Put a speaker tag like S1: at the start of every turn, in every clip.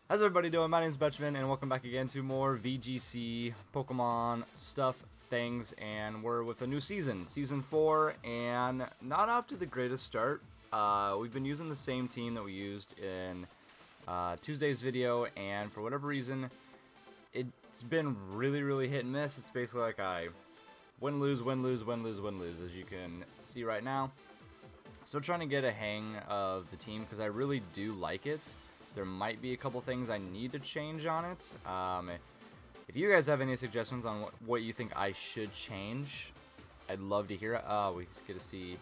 S1: How's everybody doing? My name is Betchman, and welcome back again to more VGC Pokemon stuff, things, and we're with a new season, Season 4, and not off to the greatest start. We've been using the same team that we used in Tuesday's video, and for whatever reason, it's been really hit and miss. It's basically like I win, lose, win, lose, win, lose, win, lose, as you can see right now. Still trying to get a hang of the team, because I really do like it. There might be a couple things I need to change on it. If you guys have any suggestions on what you think I should change, I'd love to hear it. We get to see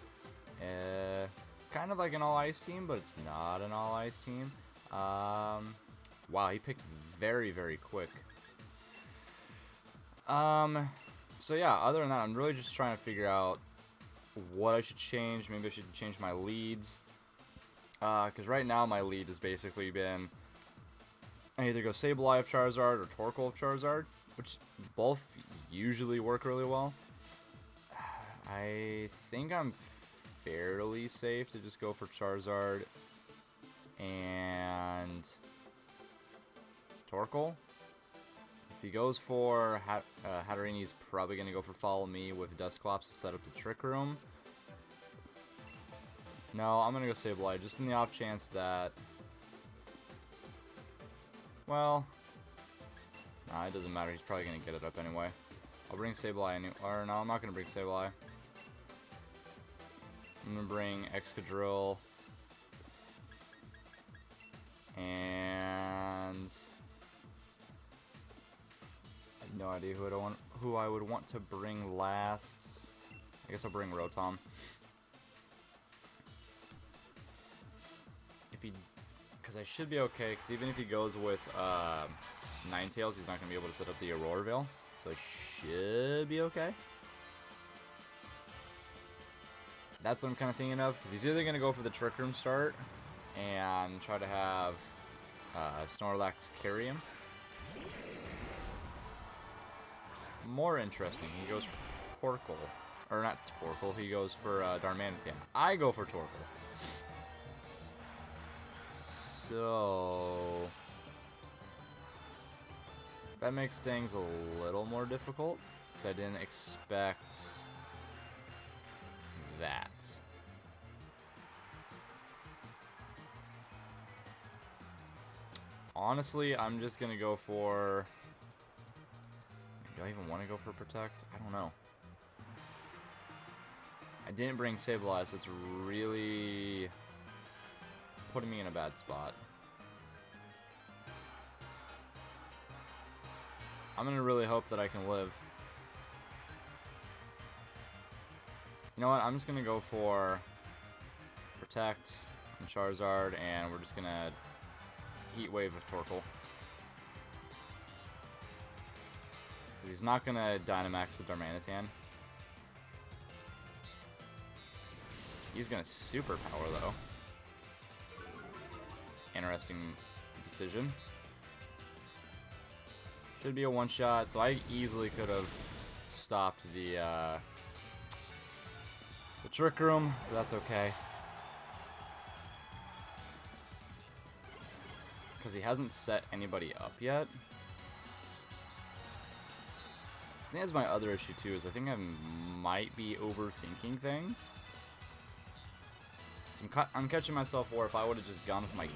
S1: kind of like an all-ice team, but it's not an all-ice team. Wow, he picked very quick. So yeah, other than that, I'm really just trying to figure out what I should change. Maybe I should change my leads. Because right now my lead has basically been I either go Sableye of Charizard or Torkoal of Charizard, which both usually work really well. I think I'm fairly safe to just go for Charizard and Torkoal. If he goes for Hatterene, he's probably going to go for Follow Me with Dusclops to set up the Trick Room. No, I'm going to go Sableye, just in the off chance that... Well... Nah, it doesn't matter. He's probably going to get it up anyway. I'll bring Sableye or no, I'm not going to bring Sableye. I'm going to bring Excadrill. And... I have no idea who I would want to bring last. I guess I'll bring Rotom. Because I should be okay, because even if he goes with Ninetales, he's not going to be able to set up the Aurora Veil, so I should be okay. That's what I'm kind of thinking of, because he's either going to go for the Trick Room start and try to have Snorlax carry him. More interesting, he goes for Torkoal, or not Torkoal, he goes for Darmanitan. I go for Torkoal. So that makes things a little more difficult, because I didn't expect that. Honestly, I'm just going to go for... Do I even want to go for Protect? I don't know. I didn't bring Sableye, so it's really... putting me in a bad spot. I'm gonna really hope that I can live. You know what? I'm just gonna go for Protect and Charizard, and we're just gonna Heat Wave of Torkoal. He's not gonna Dynamax the Darmanitan. He's gonna Superpower though. Interesting decision. Should be a one-shot, so I easily could have stopped the Trick Room, but that's okay. Because he hasn't set anybody up yet. I think that's my other issue too, is I think I might be overthinking things. So I'm catching myself where if I would have just gone with my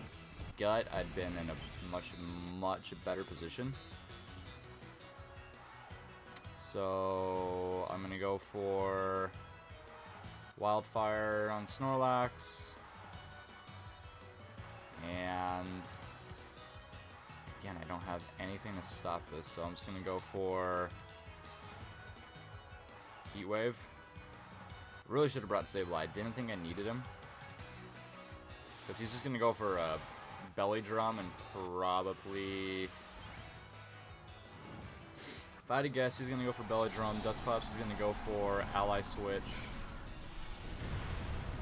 S1: gut, I'd been in a much better position. So I'm gonna go for Wildfire on Snorlax, and again, I don't have anything to stop this, so I'm just gonna go for Heat Wave. Really should have brought Sableye. I didn't think I needed him, because he's just gonna go for a Belly Drum and probably... If I had to guess, he's going to go for Belly Drum. Dusclops is going to go for Ally Switch.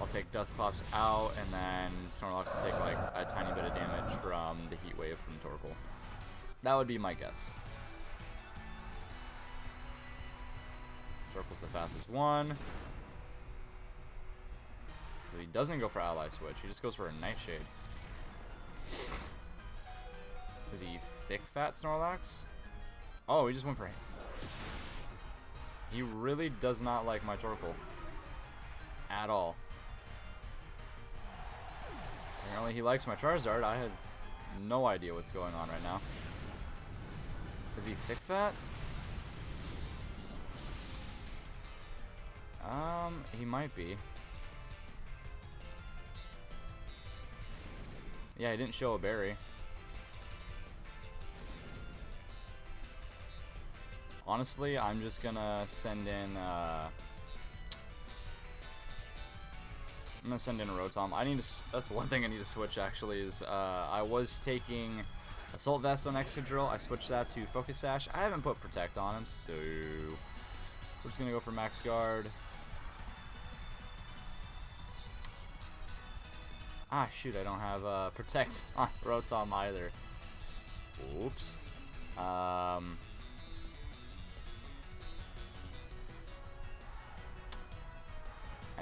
S1: I'll take Dusclops out, and then Snorlax will take like a tiny bit of damage from the Heat Wave from Torkoal. That would be my guess. Torkoal's the fastest one. But he doesn't go for Ally Switch. He just goes for a Nightshade. thick fat Snorlax? Oh, he just went for him. He really does not like my Torkoal. At all. Apparently he likes my Charizard. I have no idea what's going on right now. Is he thick fat? He might be. Yeah, he didn't show a berry. Honestly, I'm just gonna send in, I'm gonna send in a Rotom. I need to, that's one thing I need to switch actually, is, I was taking Assault Vest on Excadrill. I switched that to Focus Sash. I haven't put Protect on him, so we're just gonna go for Max Guard. Ah, shoot, I don't have, Protect on Rotom either. Oops. I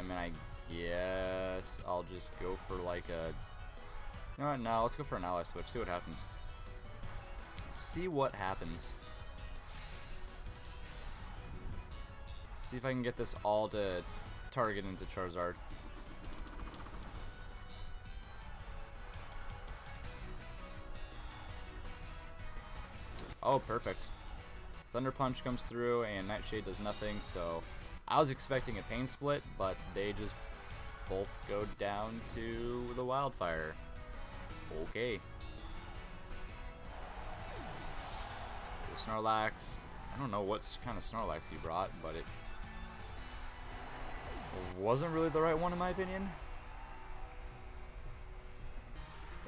S1: mean, I guess I'll just go for like a... You know what? No, let's go for an ally switch. See what happens. See what happens. See if I can get this all to target into Charizard. Oh, perfect. Thunder Punch comes through and Nightshade does nothing, so... I was expecting a Pain Split, but they just both go down to the Wildfire. Okay. Snorlax. I don't know what kind of Snorlax he brought, but it wasn't really the right one in my opinion.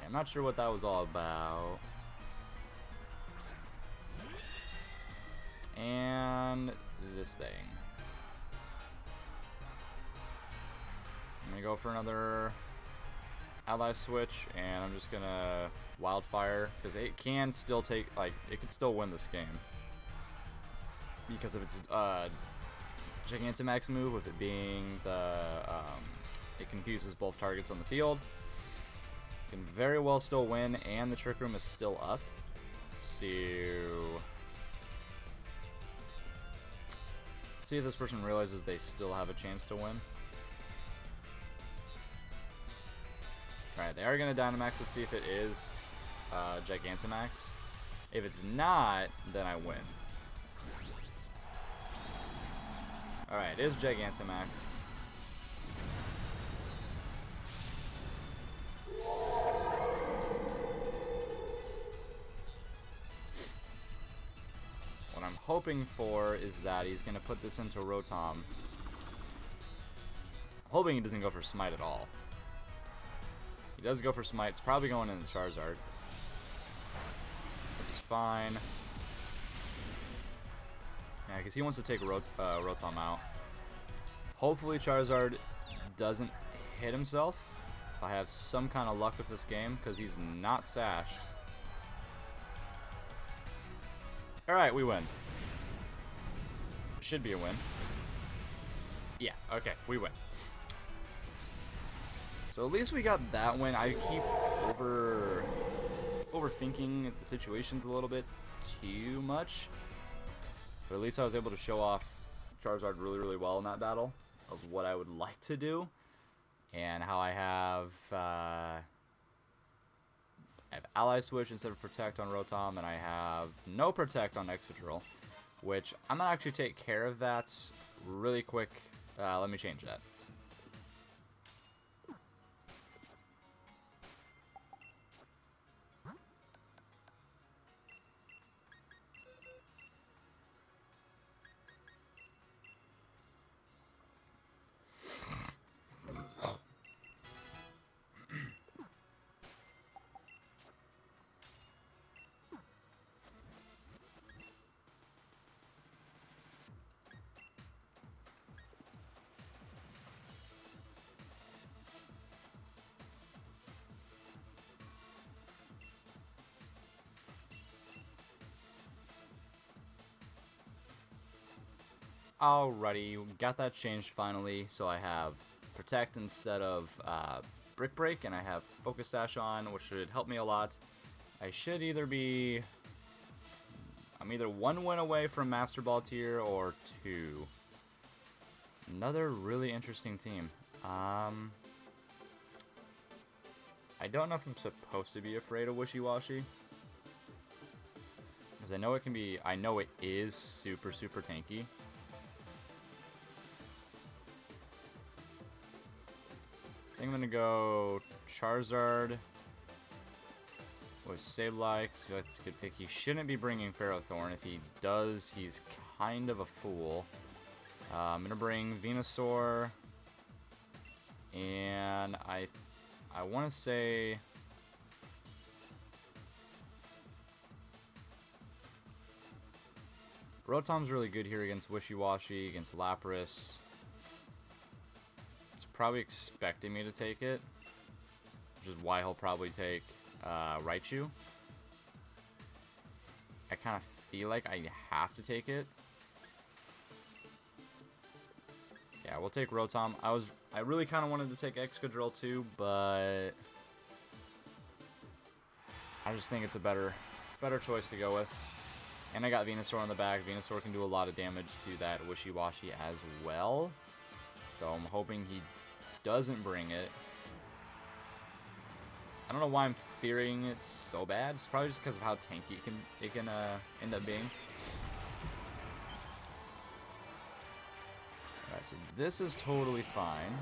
S1: Yeah, I'm not sure what that was all about. And this thing. I'm gonna go for another ally switch, and I'm just gonna Wildfire, because it can still take, like, it could still win this game. Because of its Gigantamax move, with it being the, it confuses both targets on the field. Can very well still win, and the Trick Room is still up. So... see if this person realizes they still have a chance to win. Alright, they are going to Dynamax. Let's see if it is Gigantamax. If it's not, then I win. Alright, it is Gigantamax. What I'm hoping for is that he's going to put this into Rotom. I'm hoping he doesn't go for Smite at all. He does go for Smite. It's probably going into Charizard, which is fine. Yeah, because he wants to take Rotom out. Hopefully Charizard doesn't hit himself. If I have some kind of luck with this game, because he's not sashed. Alright, we win. Should be a win. Yeah, okay, we win. So at least we got that win. I keep overthinking the situations a little bit too much. But at least I was able to show off Charizard really, really well in that battle of what I would like to do. And how I have Ally Switch instead of Protect on Rotom, and I have no Protect on Excadrill, which I'm going to actually take care of that really quick. Let me change that. Alrighty, got that changed finally, so I have Protect instead of Brick Break, and I have Focus Sash on, which should help me a lot. I should either be I'm either 1 win away from Master Ball tier or 2. Another really interesting team. I don't know if I'm supposed to be afraid of Wishy-Washy. Because I know it can be... I know it is super, super tanky. I think I'm going to go Charizard with Sableye, because that's a good pick. He shouldn't be bringing Ferrothorn. If he does, he's kind of a fool. I'm going to bring Venusaur. And I want to say... Rotom's really good here against Wishy-Washy, against Lapras. It's probably expecting me to take it, which is why he'll probably take Raichu. I kind of feel like I have to take it. Yeah, we'll take Rotom. I really kind of wanted to take Excadrill too, but I just think it's a better choice to go with. And I got Venusaur on the back. Venusaur can do a lot of damage to that Wishy-Washy as well. So I'm hoping he doesn't bring it. I don't know why I'm fearing it so bad. It's probably just because of how tanky it can end up being. Alright, so this is totally fine.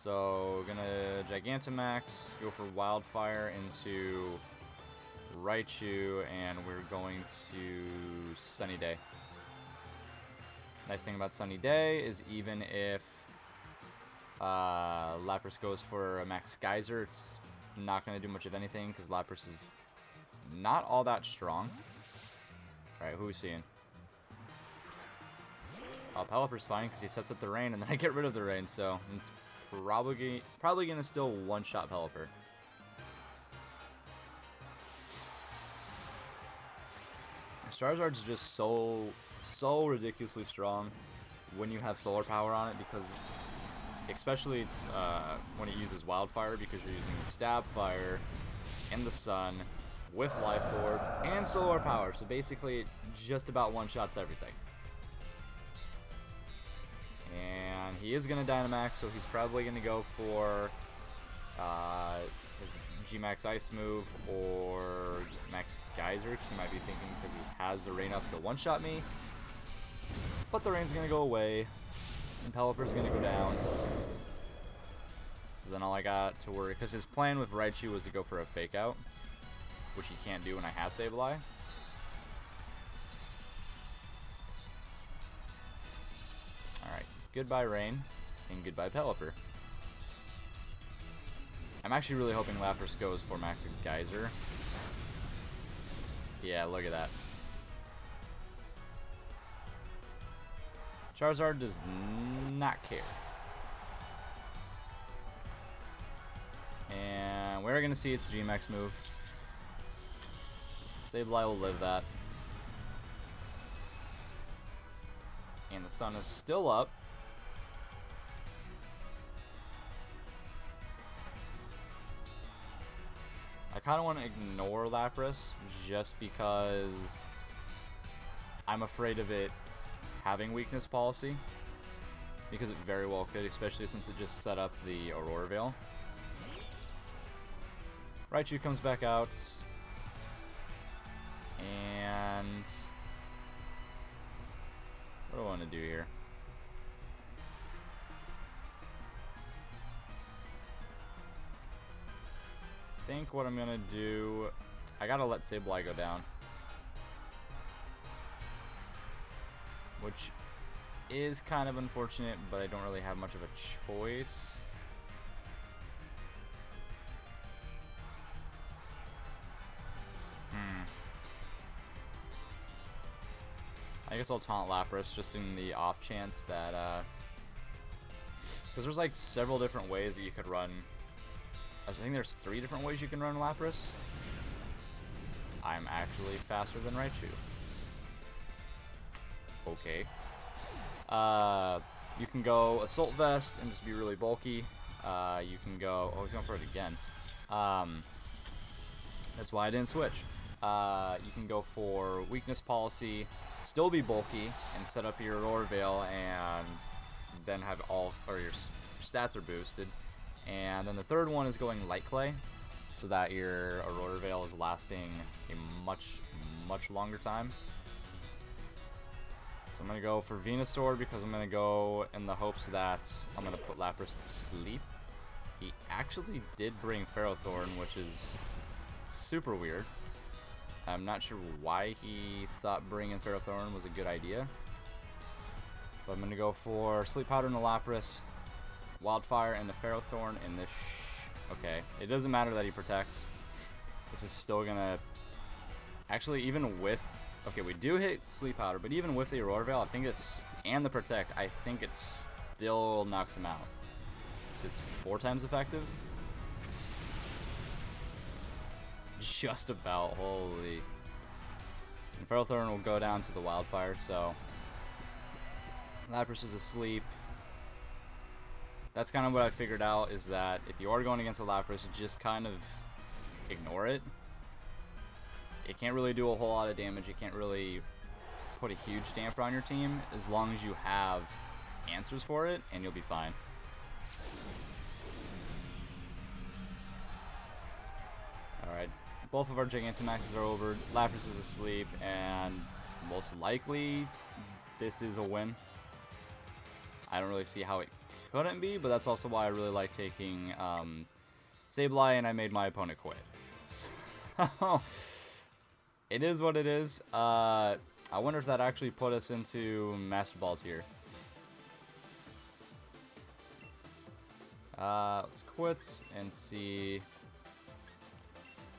S1: So, gonna Gigantamax, go for Wildfire into Raichu, and we're going to Sunny Day. Nice thing about Sunny Day is even if Lapras goes for a Max Geyser, it's not going to do much of anything because Lapras is not all that strong. Alright, who are we seeing? Oh, Pelipper's fine because he sets up the rain and then I get rid of the rain, so it's probably going to still one-shot Pelipper. Charizard's just so ridiculously strong when you have solar power on it, because especially it's when it uses Wildfire, because you're using the Stab Fire and the Sun with Life Orb and solar power. So basically it just about one-shots everything. And he is going to Dynamax, so he's probably going to go for his Gmax Ice move or Max Geyser, because he might be thinking because he has the rain up to one-shot me. But the rain's going to go away, and Pelipper's going to go down. So then all I got to worry, because his plan with Raichu was to go for a Fake Out, which he can't do when I have Sableye. Alright, goodbye rain, and goodbye Pelipper. I'm actually really hoping Lapras goes for Max Geyser. Yeah, look at that. Charizard does not care. And we're going to see its Gmax move. Sableye will live that. And the sun is still up. I kind of want to ignore Lapras just because I'm afraid of it having weakness policy, because it very well could, especially since it just set up the Aurora Veil. Raichu comes back out, and what do I want to do here? I think what I'm gonna do, I gotta let Sableye go down, which is kind of unfortunate, but I don't really have much of a choice. I guess I'll taunt Lapras just in the off chance that, because there's like several different ways that you could run. I think there's 3 different ways you can run Lapras. I'm actually faster than Raichu. Okay. You can go Assault Vest and just be really bulky. You can go... Oh, he's going for it again. That's why I didn't switch. You can go for weakness policy, still be bulky, and set up your Aurora Veil, and then have all, or your stats are boosted. And then the third one is going Light Clay, so that your Aurora Veil is lasting a much longer time. So I'm going to go for Venusaur because I'm going to go in the hopes that I'm going to put Lapras to sleep. He actually did bring Ferrothorn, which is super weird. I'm not sure why he thought bringing Ferrothorn was a good idea. But I'm going to go for Sleep Powder and the Lapras, Wildfire and the Ferrothorn, and this okay, it doesn't matter that he protects. This is still going to... Actually, even with... Okay, we do hit Sleep Powder, but even with the Aurora Veil, I think it's... And the Protect, I think it still knocks him out. So it's 4 times effective. Just about, holy. And Ferrothorn will go down to the Wildfire, so... Lapras is asleep. That's kind of what I figured out, is that if you are going against a Lapras, just kind of ignore it. It can't really do a whole lot of damage. It can't really put a huge damper on your team, as long as you have answers for it, and you'll be fine. Alright, both of our Gigantamaxes are over. Lapras is asleep, and most likely this is a win. I don't really see how it couldn't be, but that's also why I really like taking Sableye, and I made my opponent quit. So, it is what it is. I wonder if that actually put us into Master Ball tier. Let's quit and see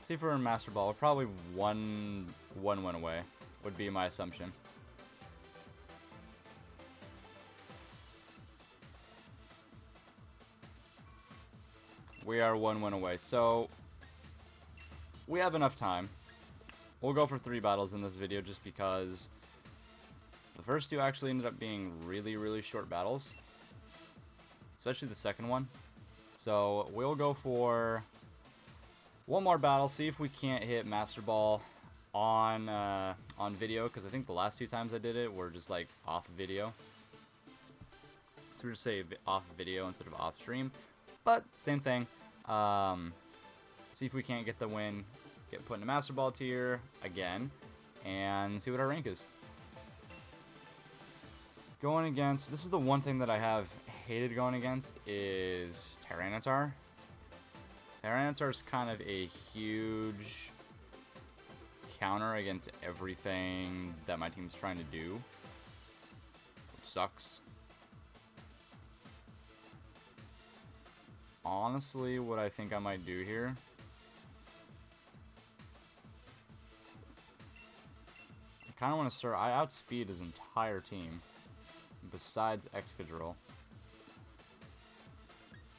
S1: if we're in Master Ball. We're probably one win away, would be my assumption. We are 1 win away, so we have enough time. We'll go for 3 battles in this video just because the first 2 actually ended up being really short battles, especially the second one. So we'll go for 1 more battle, see if we can't hit Master Ball on video, because I think the last 2 times I did it were just like off video. So we're just say off video instead of off stream. But, same thing. See if we can't get the win, get put in a Master Ball tier again, and see what our rank is. Going against, this is the one thing that I have hated going against, is Tyranitar. Tyranitar is kind of a huge counter against everything that my team's trying to do, which sucks. Honestly, what I think I might do here, I kind of want to start. I outspeed his entire team besides Excadrill.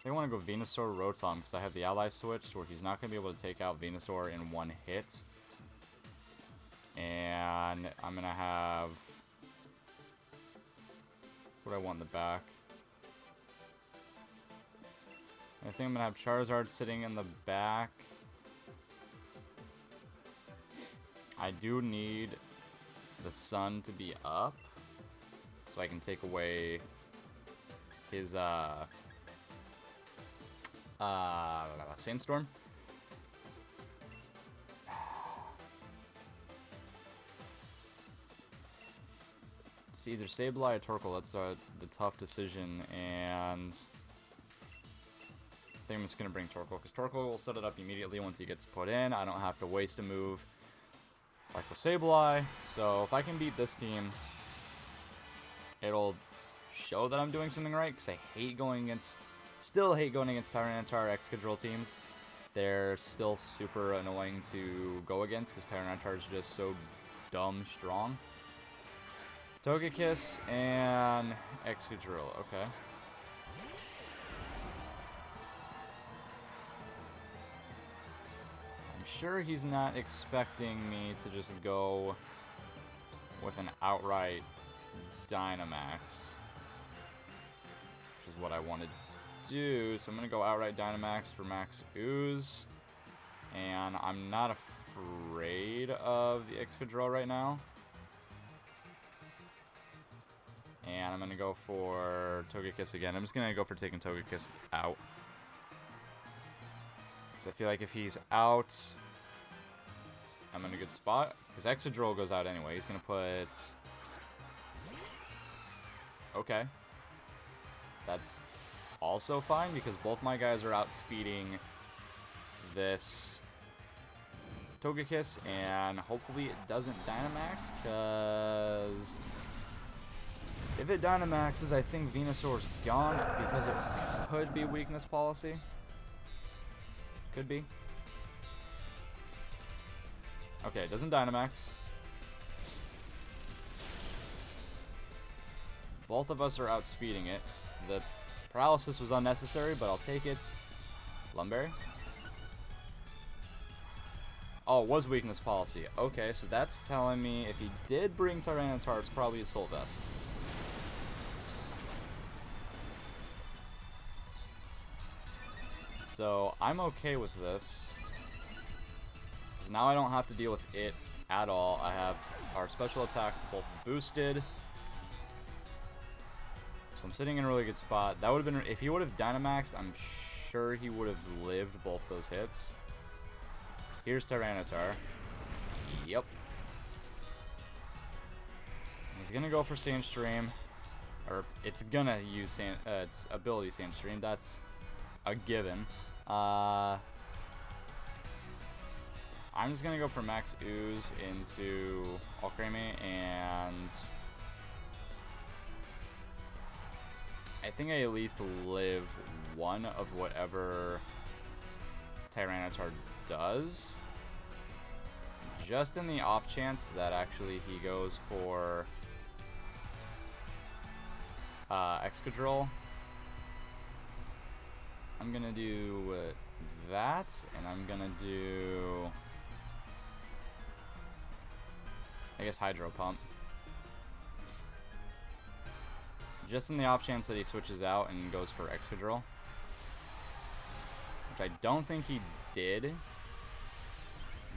S1: I want to go Venusaur Rotom because I have the ally switch where he's not going to be able to take out Venusaur in 1 hit. And I'm going to have... What do I want in the back? I think I'm going to have Charizard sitting in the back. I do need the sun to be up so I can take away his Sandstorm. It's either Sableye or Torkoal. That's the tough decision, and I think I'm just going to bring Torkoal, because Torkoal will set it up immediately once he gets put in. I don't have to waste a move like with Sableye. So if I can beat this team, it'll show that I'm doing something right, because I hate going against, still hate going against Tyranitar Excadrill teams. They're still super annoying to go against, because Tyranitar is just so dumb strong. Togekiss and Excadrill, okay. Sure, he's not expecting me to just go with an outright Dynamax, which is what I want to do. So I'm going to go outright Dynamax for Max Ooze, and I'm not afraid of the Excadrill right now. And I'm going to go for Togekiss again. I'm just going to go for taking Togekiss out. Because I feel like if he's out, I'm in a good spot. Because Excadrill goes out anyway. He's going to put... Okay. That's also fine, because both my guys are outspeeding this Togekiss. And hopefully it doesn't Dynamax, because... if it Dynamaxes, I think Venusaur's gone, because it could be weakness policy. Could be. Okay, it doesn't Dynamax. Both of us are outspeeding it. The paralysis was unnecessary, but I'll take it. Lumberry. Oh, it was weakness policy. Okay, so that's telling me if he did bring Tyranitar, it's probably Assault Vest. So I'm okay with this, because now I don't have to deal with it at all. I have our special attacks both boosted, so I'm sitting in a really good spot. That would have been, if he would have Dynamaxed, I'm sure he would have lived both those hits. Here's Tyranitar. Yep. He's gonna go for Sandstream, or it's gonna use its ability Sandstream. That's a given. I'm just gonna go for Max Ooze into Alcremie, and I think I at least live one of whatever Tyranitar does, just in the off chance that actually he goes for Excadrill. I'm gonna do that, and I'm gonna do, I guess, Hydro Pump. Just in the off chance that he switches out and goes for Excadrill. Which I don't think he did,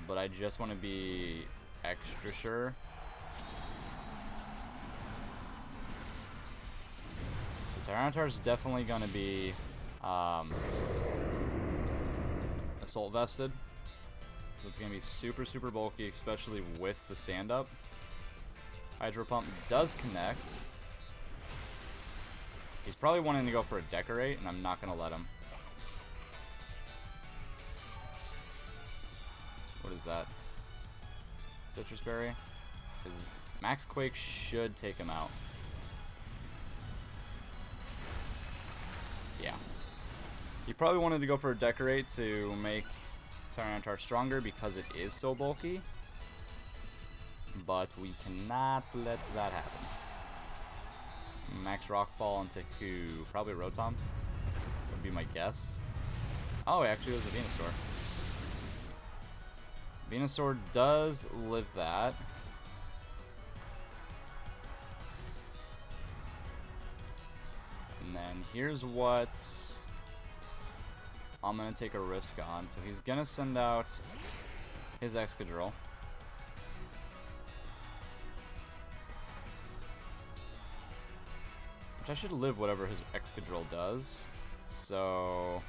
S1: but I just want to be extra sure. So Tyranitar is definitely gonna be Assault Vested, so it's gonna be super bulky, especially with the sand up. Hydro Pump does connect. He's probably wanting to go for a Decorate, and I'm not gonna let him. What is that? Citrus Berry? Because Max Quake should take him out. Yeah. He probably wanted to go for a Decorate to make Tyranitar stronger because it is so bulky. But we cannot let that happen. Max Rockfall into who? Probably Rotom. Would be my guess. Oh, actually it was a Venusaur. Venusaur does live that. And then here's what I'm going to take a risk on. So he's going to send out his Excadrill. Which I should live whatever his Excadrill does. So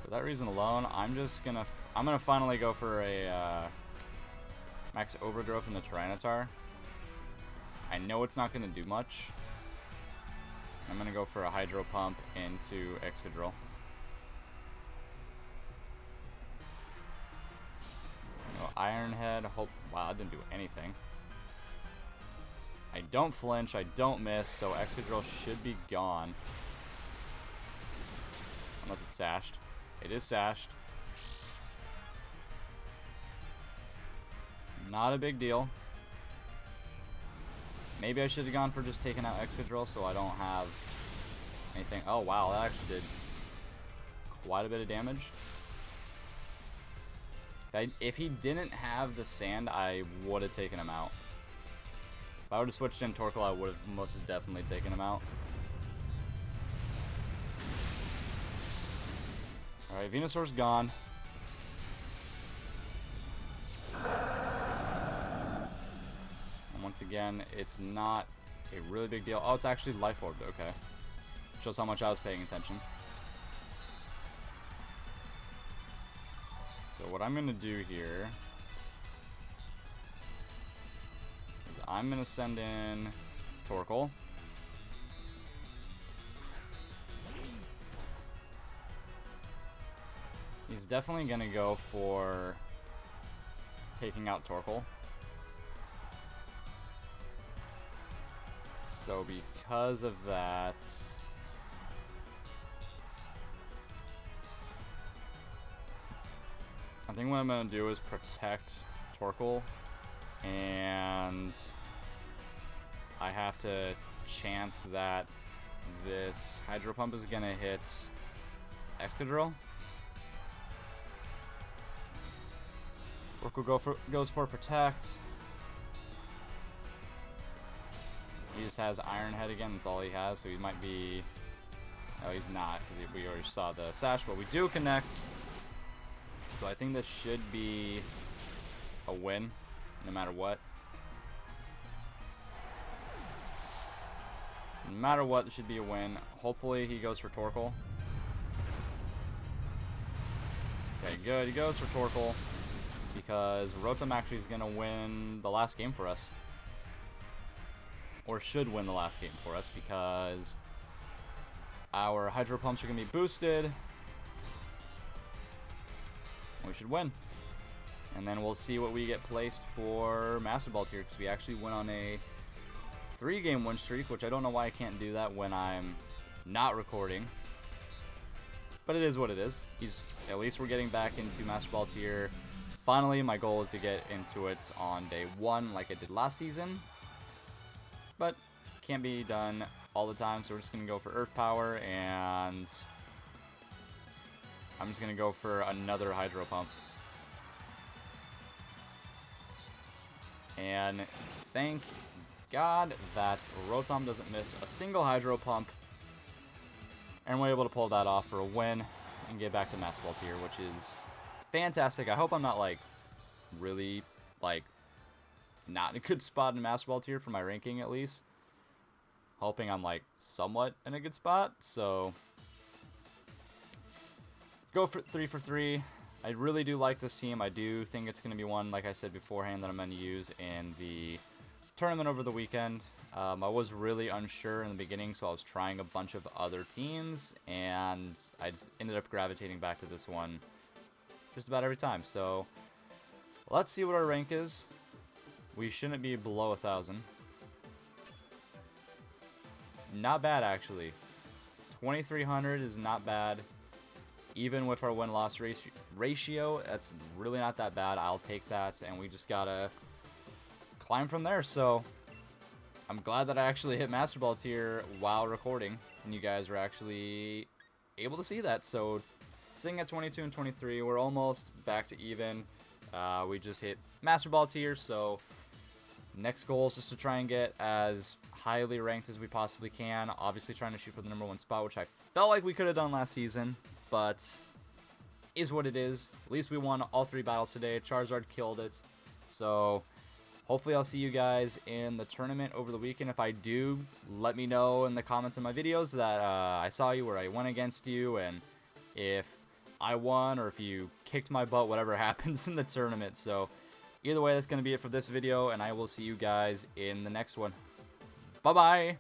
S1: for that reason alone, I'm gonna finally go for a Max Overgrowth in the Tyranitar. I know it's not gonna do much. I'm gonna go for a Hydro Pump into Excadrill. So Iron Head. Hope. Wow, I didn't do anything. I don't flinch. I don't miss. So Excadrill should be gone, unless it's sashed. It is sashed. Not a big deal. Maybe I should have gone for just taking out Excadrill so I don't have anything. Oh wow, that actually did quite a bit of damage. If he didn't have the sand, I would have taken him out. If I would have switched in Torkoal, I would have most definitely taken him out. Alright, Alright, Venusaur's gone. And once again, it's not a really big deal. Oh, it's actually Life Orb. Okay. Shows how much I was paying attention. So what I'm going to do here is I'm going to send in Torkoal. He's definitely going to go for taking out Torkoal. So because of that, I think what I'm going to do is protect Torkoal, and I have to chance that this Hydro Pump is going to hit Excadrill. Torkoal goes for protect. He just has Iron Head again, that's all he has, so he might be... No, he's not, because we already saw the Sash, but we do connect. So I think this should be a win, no matter what. No matter what, this should be a win. Hopefully he goes for Torkoal. Okay, good. He goes for Torkoal, because Rotom actually is going to win the last game for us. Or should win the last game for us, because our Hydro Pumps are going to be boosted. We should win. And then we'll see what we get placed for Master Ball tier, because we actually went on a 3-game win streak, which I don't know why I can't do that when I'm not recording. But it is what it is. At least we're getting back into Master Ball tier. Finally, my goal is to get into it on day 1 like I did last season. But can't be done all the time, so we're just going to go for Earth Power, and I'm just going to go for another Hydro Pump. And thank God that Rotom doesn't miss a single Hydro Pump, and we're able to pull that off for a win and get back to Master Ball tier, which is fantastic. I hope I'm not, like, really, like, not in a good spot in Master Ball tier for my ranking, at least. Hoping I'm, like, somewhat in a good spot, so go for 3 for 3. I really do like this team. I do think it's going to be one, like I said beforehand, that I'm going to use in the tournament over the weekend. I was really unsure in the beginning, so I was trying a bunch of other teams, and I ended up gravitating back to this one just about every time. So let's see what our rank is. We shouldn't be below 1,000. Not bad, actually. 2,300 is not bad. Even with our win-loss ratio, that's really not that bad. I'll take that, and we just gotta climb from there. So I'm glad that I actually hit Master Ball tier while recording, and you guys are actually able to see that. So sitting at 22 and 23, we're almost back to even. We just hit Master Ball tier, so next goal is just to try and get as highly ranked as we possibly can. Obviously trying to shoot for the #1 spot, which I felt like we could have done last season, but is what it is. At least we won all 3 battles today. Charizard killed it. So hopefully I'll see you guys in the tournament over the weekend. If I do, let me know in the comments of my videos that I saw you, or I went against you, and if I won or if you kicked my butt, whatever happens in the tournament. So either way, that's going to be it for this video, and I will see you guys in the next one. Bye-bye!